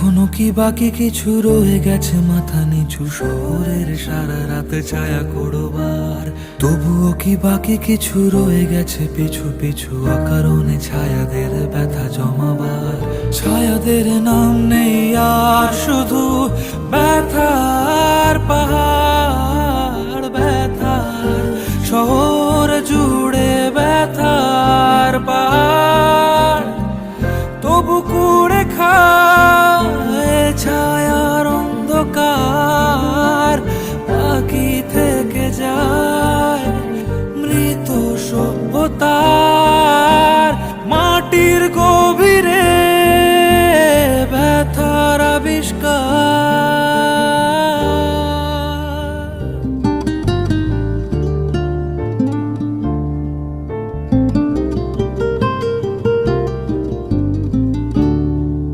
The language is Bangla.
এখনো কি বাকি কিছু রয়ে গেছে মাথা নিচু শহরের সারা রাত ছায়া করবার? তবুও কি বাকি কিছু রয়ে গেছে পিছু পিছু অকারণে ছায়াদের ব্যথা জমাবার? ছায়াদের নাম নেই আর শুধু ব্যথার পাহাড়।